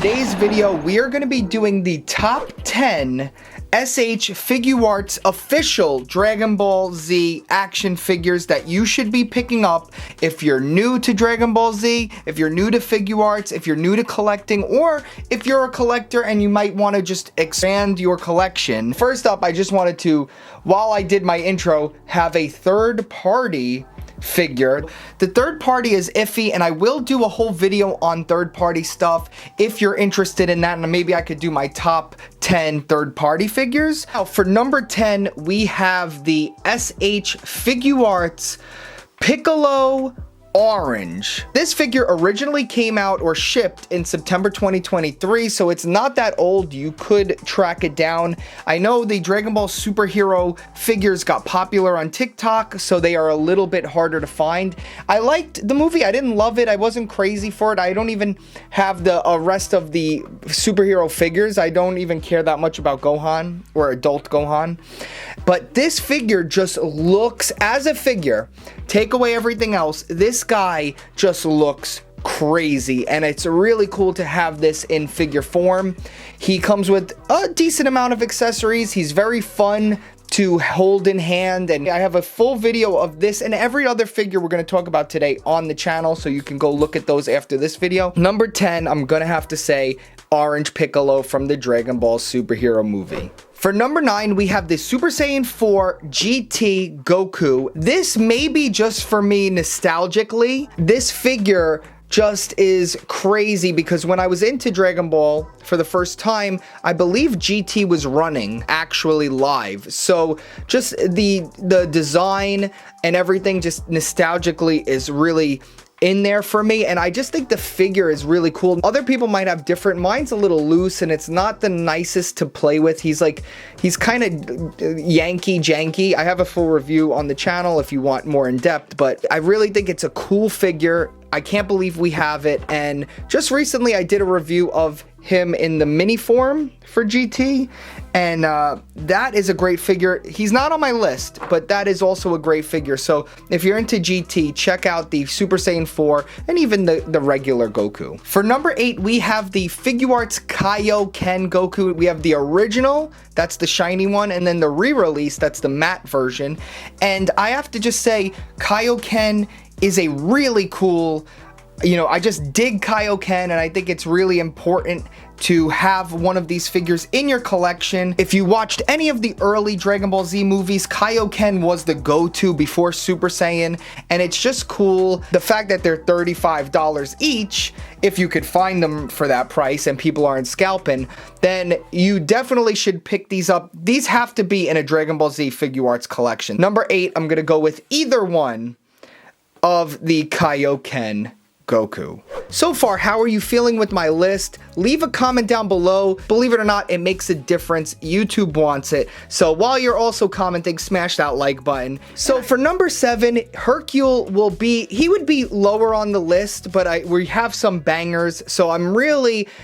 today's video, we are going to be doing the top 10 S.H.FIGUARTS official Dragon Ball Z action figures that you should be picking up if you're new to Dragon Ball Z, if you're new to Figuarts, if you're new to collecting, or if you're a collector and you might want to just expand your collection. First up, I just wanted to, while I did my intro, have a third-party figure. The third party is iffy, and I will do a whole video on third party stuff if you're interested in that, and maybe I could do my top 10 third party figures. Now for number 10, we have the S.H.FIGUARTS Piccolo Orange. This figure originally came out or shipped in September 2023, so it's not that old. You could track it down. I know the Dragon Ball superhero figures got popular on TikTok, so they are a little bit harder to find. I liked the movie. I didn't love it. I wasn't crazy for it. I don't even have the rest of the superhero figures. I don't even care that much about Gohan or adult Gohan. But this figure just looks, as a figure, take away everything else, this guy just looks crazy, and it's really cool to have this in figure form. He comes with a decent amount of accessories. He's very fun to hold in hand, and I have a full video of this and every other figure we're going to talk about today on the channel, so you can go look at those after this video. Number 10, I'm gonna have to say Orange Piccolo from the Dragon Ball superhero movie. For number 9, we have the Super Saiyan 4 GT Goku. This may be just for me nostalgically. This figure just is crazy because when I was into Dragon Ball for the first time, I believe GT was running actually live. So just the design and everything just nostalgically is really in there for me, and I just think the figure is really cool. Other people might have different. Mine's a little loose and it's not the nicest to play with. He's kind of Yankee janky. I have a full review on the channel if you want more in depth, but I really think it's a cool figure. I can't believe we have it, and just recently I did a review of him in the mini form for GT, and that is a great figure. He's not on my list, but that is also a great figure. So if you're into GT, check out the Super Saiyan 4 and even the regular Goku. For number 8, we have the Figuarts Kaioken Goku. We have the original, that's the shiny one, and then the re-release, that's the matte version. And I have to just say, Kaioken is a really cool, I just dig Kaioken, and I think it's really important to have one of these figures in your collection. If you watched any of the early Dragon Ball Z movies, Kaioken was the go-to before Super Saiyan, and it's just cool. The fact that they're $35 each, if you could find them for that price and people aren't scalping, then you definitely should pick these up. These have to be in a Dragon Ball Z Figuarts collection. Number 8, I'm gonna go with either one of the Kaioken Goku. So far, how are you feeling with my list? Leave a comment down below. Believe it or not, it makes a difference. YouTube wants it. So while you're also commenting, smash that like button. So for number 7, Hercule would be lower on the list, but we have some bangers. So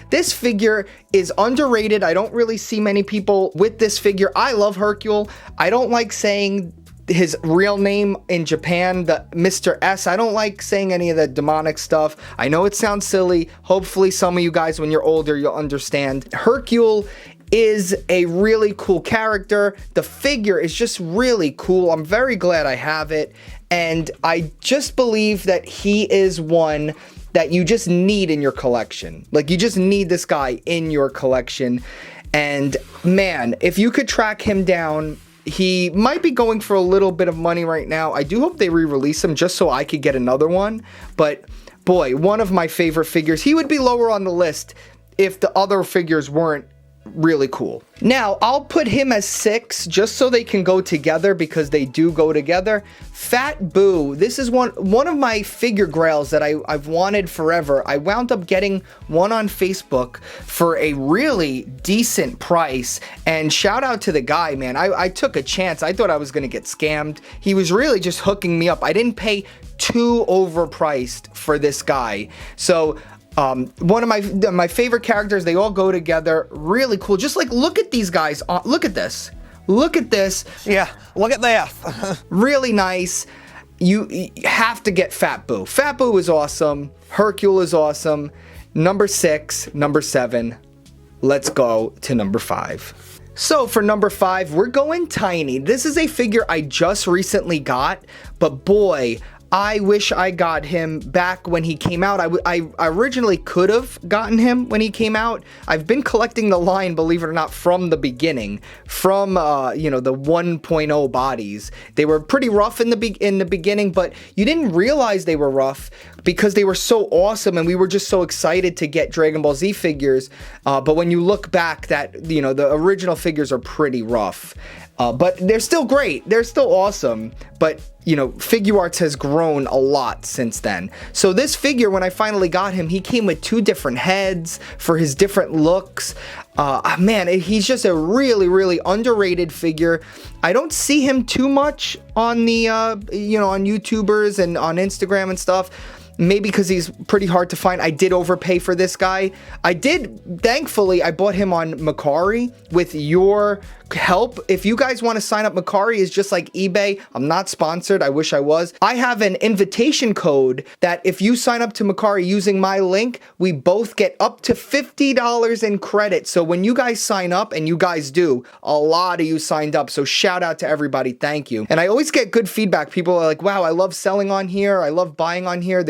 this figure is underrated. I don't really see many people with this figure. I love Hercule. I don't like saying his real name in Japan, the Mr. S. I don't like saying any of the demonic stuff. I know it sounds silly. Hopefully some of you guys, when you're older, you'll understand. Hercule is a really cool character. The figure is just really cool. I'm very glad I have it, and I just believe that he is one that you just need in your collection. Like, you just need this guy in your collection, and man, if you could track him down, he might be going for a little bit of money right now. I do hope they re-release him just so I could get another one. But boy, one of my favorite figures. He would be lower on the list if the other figures weren't really cool. Now, I'll put him as 6 just so they can go together, because they do go together. Fat Boo. This is one of my figure grails that I've wanted forever. I wound up getting one on Facebook for a really decent price, and shout out to the guy, man. I took a chance. I thought I was gonna get scammed. He was really just hooking me up. I didn't pay too overpriced for this guy. So one of my favorite characters. They all go together. Really cool. Just like, look at these guys. Look at this. Look at this. Yeah, look at that. Really nice. You have to get Fat Boo. Fat Boo is awesome. Hercule is awesome. number 6, number 7. Let's go to number 5. So for number 5, we're going tiny. This is a figure I just recently got, but boy, I wish I got him back when he came out. I originally could have gotten him when he came out. I've been collecting the line, believe it or not, from the beginning, from you know, the 1.0 bodies. They were pretty rough in the beginning, but you didn't realize they were rough because they were so awesome, and we were just so excited to get Dragon Ball Z figures. But when you look back, that, you know, the original figures are pretty rough. But they're still great. They're still awesome. But, you know, Figuarts has grown a lot since then. So this figure, when I finally got him, he came with 2 different heads for his different looks. Man, he's just a really, really underrated figure. I don't see him too much on the, you know, on YouTubers and on Instagram and stuff. Maybe because he's pretty hard to find. I did overpay for this guy. Thankfully, I bought him on Mercari with your help. If you guys want to sign up, Mercari is just like eBay. I'm not sponsored. I wish I was. I have an invitation code that if you sign up to Mercari using my link, we both get up to $50 in credit. So when you guys sign up, and you guys do, a lot of you signed up. So shout out to everybody. Thank you. And I always get good feedback. People are like, wow, I love selling on here. I love buying on here.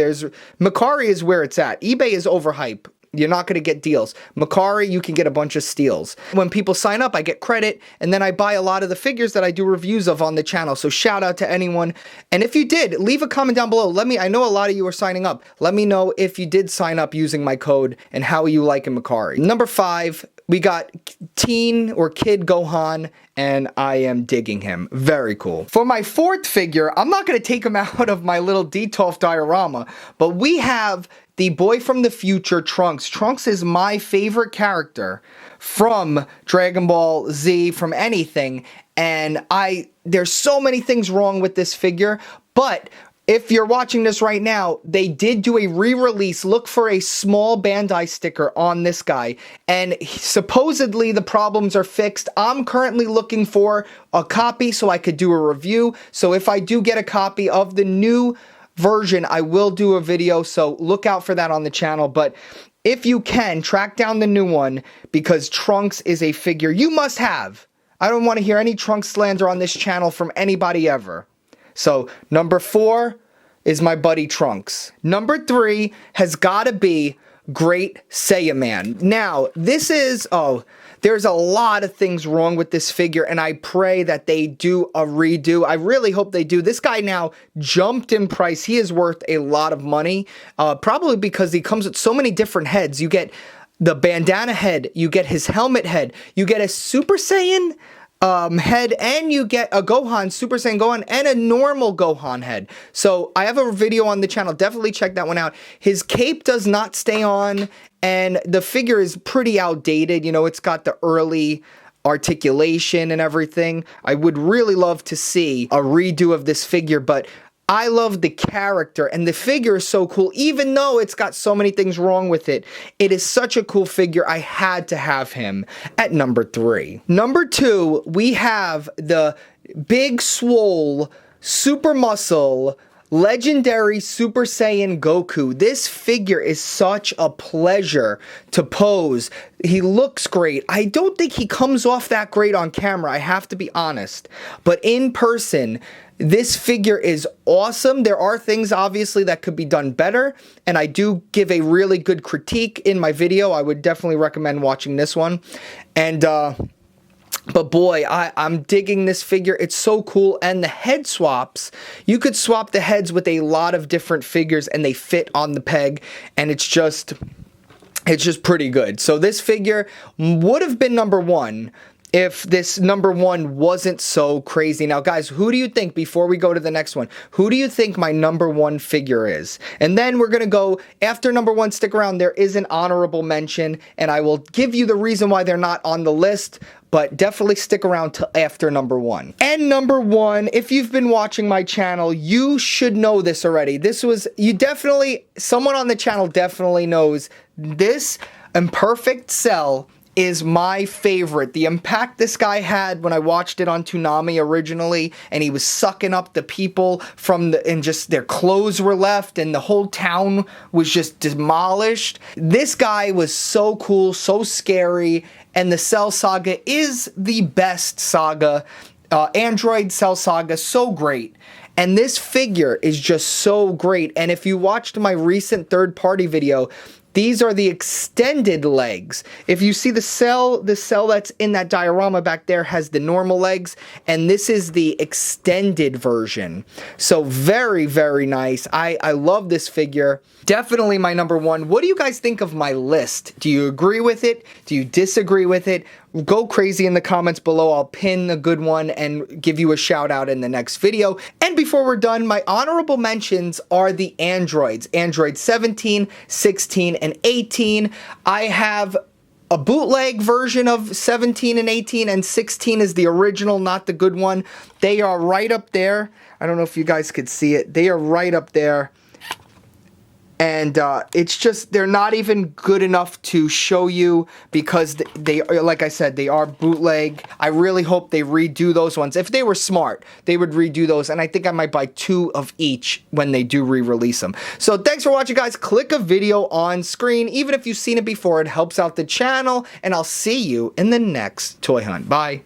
Mercari is where it's at. eBay is overhyped. You're not going to get deals. Mercari, you can get a bunch of steals. When people sign up, I get credit, and then I buy a lot of the figures that I do reviews of on the channel. So shout out to anyone. And if you did, leave a comment down below. I know a lot of you are signing up. Let me know if you did sign up using my code and how you like Mercari. Number 5, we got Teen or Kid Gohan, and I am digging him. Very cool. For my 4th figure, I'm not going to take him out of my little Detolf diorama, but we have the boy from the future, Trunks. Trunks is my favorite character from Dragon Ball Z, from anything, and there's so many things wrong with this figure, but if you're watching this right now, they did do a re-release. Look for a small Bandai sticker on this guy, and supposedly the problems are fixed. I'm currently looking for a copy so I could do a review. So if I do get a copy of the new version, I will do a video, so look out for that on the channel. But if you can, track down the new one, because Trunks is a figure you must have. I don't want to hear any Trunks slander on this channel from anybody ever. So number 4 is my buddy Trunks. Number 3 has got to be Great Saiyaman. Now, this is, there's a lot of things wrong with this figure, and I pray that they do a redo. I really hope they do. This guy now jumped in price. He is worth a lot of money, probably because he comes with so many different heads. You get the bandana head, you get his helmet head, you get a Super Saiyan head, and you get a Gohan, Super Saiyan Gohan, and a normal Gohan head. So I have a video on the channel. Definitely check that one out. His cape does not stay on, and the figure is pretty outdated. You know, it's got the early articulation and everything. I would really love to see a redo of this figure, but I love the character, and the figure is so cool. Even though it's got so many things wrong with it, it is such a cool figure. I had to have him at number 3. Number 2, we have the big swole, super muscle, legendary Super Saiyan Goku. This figure is such a pleasure to pose. He looks great. I don't think he comes off that great on camera, I have to be honest. But in person, this figure is awesome. There are things, obviously, that could be done better, and I do give a really good critique in my video. I would definitely recommend watching this one. And, but boy, I'm digging this figure. It's so cool. And the head swaps, you could swap the heads with a lot of different figures, and they fit on the peg, and it's just pretty good. So this figure would have been number 1 if this number 1 wasn't so crazy. Now, guys, who do you think, before we go to the next one, who do you think my number 1 figure is? And then we're going to go, after number 1, stick around, there is an honorable mention, and I will give you the reason why they're not on the list, but definitely stick around till after number 1. And number 1, if you've been watching my channel, you should know this already. Someone on the channel definitely knows this Imperfect Cell is my favorite. The impact this guy had when I watched it on Toonami originally, and he was sucking up the people and just their clothes were left, and the whole town was just demolished. This guy was so cool, so scary, and the Cell Saga is the best saga. Android Cell Saga, so great. And this figure is just so great. And if you watched my recent third-party video, these are the extended legs. If you see the cell that's in that diorama back there has the normal legs, and this is the extended version. So very, very nice. I love this figure. Definitely my number one. What do you guys think of my list? Do you agree with it? Do you disagree with it? Go crazy in the comments below. I'll pin a good one and give you a shout out in the next video. And before we're done, my honorable mentions are the androids. Android 17, 16, and 18. I have a bootleg version of 17 and 18, and 16 is the original, not the good one. They are right up there. I don't know if you guys could see it. They are right up there. And it's just, they're not even good enough to show you because they, like I said, they are bootleg. I really hope they redo those ones. If they were smart, they would redo those. And I think I might buy 2 of each when they do re-release them. So thanks for watching, guys. Click a video on screen. Even if you've seen it before, it helps out the channel. And I'll see you in the next toy hunt. Bye.